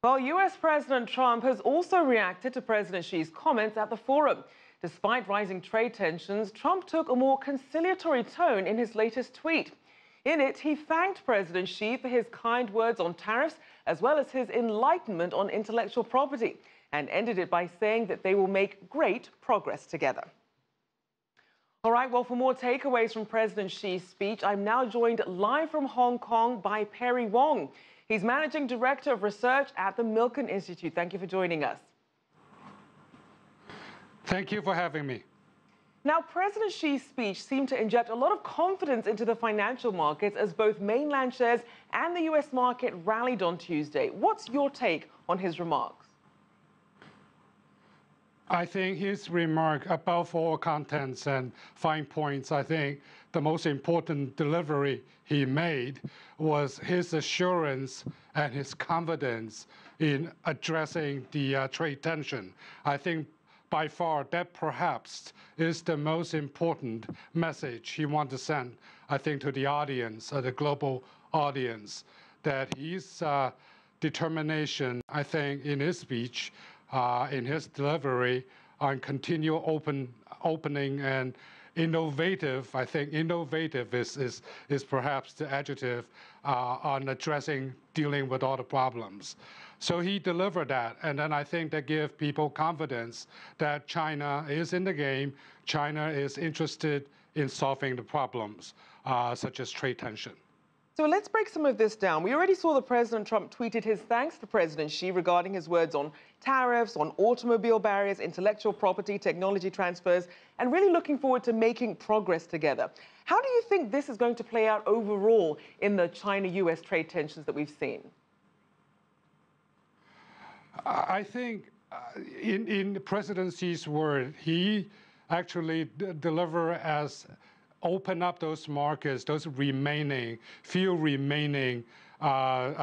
Well, US President Trump has also reacted to President Xi's comments at the forum. Despite rising trade tensions, Trump took a more conciliatory tone in his latest tweet. In it, he thanked President Xi for his kind words on tariffs, as well as his enlightenment on intellectual property, and ended it by saying that they will make great progress together. All right, well, for more takeaways from President Xi's speech, I'm now joined live from Hong Kong by Perry Wong. He's Managing Director of Research at the Milken Institute. Thank you for joining us. Thank you for having me. Now, President Xi's speech seemed to inject a lot of confidence into the financial markets as both mainland shares and the US market rallied on Tuesday. What's your take on his remarks? I think his remark, above all contents and fine points, I think the most important delivery he made was his assurance and his confidence in addressing the trade tension. I think by far that perhaps is the most important message he wants to send, I think, to the audience, the global audience, that his determination, I think, in his speech, in his delivery on continual opening and innovative. I think innovative is perhaps the adjective on dealing with all the problems. So he delivered that, and then I think that gives people confidence that China is in the game. China is interested in solving the problems, such as trade tension. So let's break some of this down. We already saw that President Trump tweeted his thanks to President Xi regarding his words on tariffs, on automobile barriers, intellectual property, technology transfers, and really looking forward to making progress together. How do you think this is going to play out overall in the China-US trade tensions that we've seen? I think in President Xi's word, he actually delivered as open up those markets, those few remaining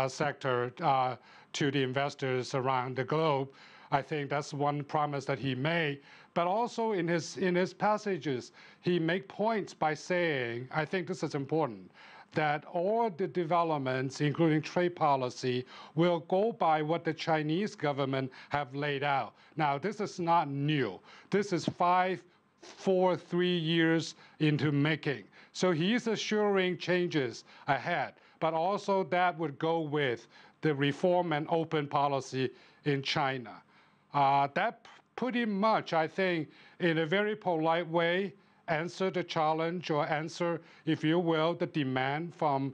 sector to the investors around the globe. I think that's one promise that he made. But also in his passages, he made points by saying, I think this is important, that all the developments, including trade policy, will go by what the Chinese government have laid out. Now, this is not new. This is 3 years into making. So he is assuring changes ahead, but also that would go with the reform and open policy in China. That pretty much, I think, in a very polite way, answer the challenge or answer, if you will, the demand from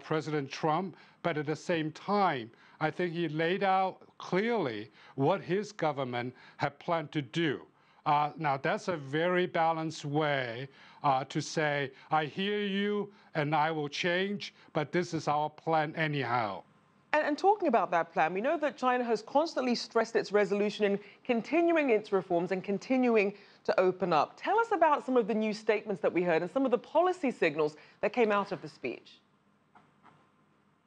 President Trump. But at the same time, I think he laid out clearly what his government had planned to do. Now, that's a very balanced way to say, I hear you and I will change, but this is our plan anyhow. And talking about that plan, we know that China has constantly stressed its resolution in continuing its reforms and continuing to open up. Tell us about some of the new statements that we heard and some of the policy signals that came out of the speech.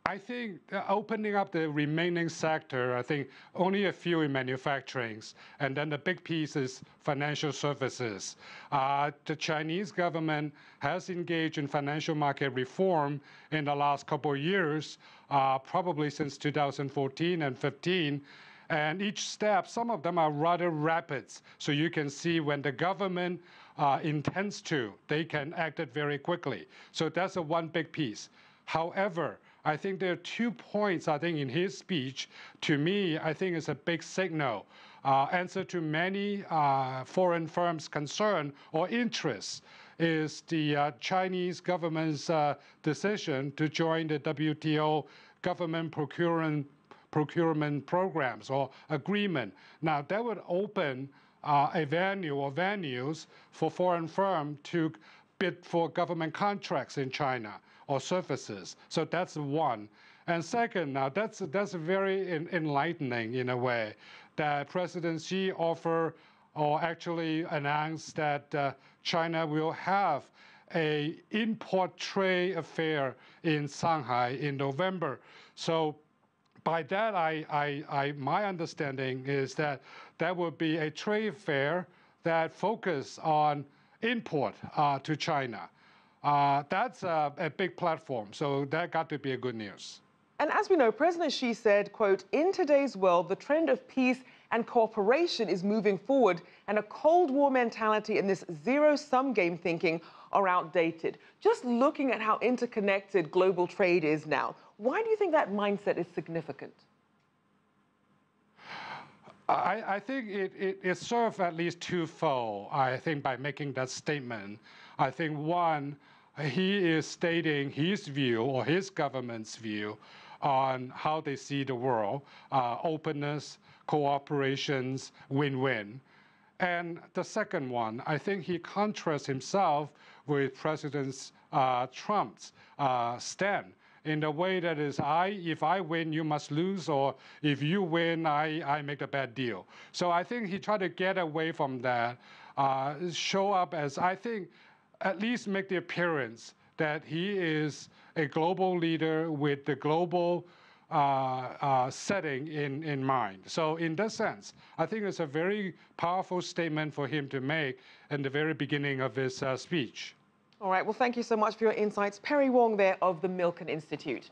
I think opening up the remaining sector, I think only a few in manufacturing, and then the big piece is financial services. The Chinese government has engaged in financial market reform in the last couple of years, probably since 2014 and 15. And each step, some of them are rather rapid. So you can see when the government intends to, they can act it very quickly. So that's one big piece. However, I think there are 2 points, I think, in his speech. To me, I think it's a big signal. Answer to many foreign firms' concern or interest is the Chinese government's decision to join the WTO government procurement programs or agreement. Now, that would open a venue or venues for foreign firms to bid for government contracts in China or services. So that's one. And second, now that's very enlightening in a way, that President Xi offered or actually announced that China will have an import trade affair in Shanghai in November. So by that, my understanding is that that will be a trade fair that focuses on import to China. That's a big platform, so that got to be a good news. And as we know, President Xi said, quote, "In today's world, the trend of peace and cooperation is moving forward, and a Cold War mentality and this zero-sum game thinking are outdated." Just looking at how interconnected global trade is now, why do you think that mindset is significant? I think it serves at least twofold, I think, by making that statement. I think, one, he is stating his view or his government's view on how they see the world, openness, cooperations, win-win. And the second one, I think he contrasts himself with President Trump's stand in the way that is, if I win, you must lose, or if you win, I make a bad deal. So I think he tried to get away from that, show up as, I think, at least make the appearance that he is a global leader with the global setting in mind. So in that sense, I think it's a very powerful statement for him to make in the very beginning of his speech. All right, well, thank you so much for your insights. Perry Wong there of the Milken Institute.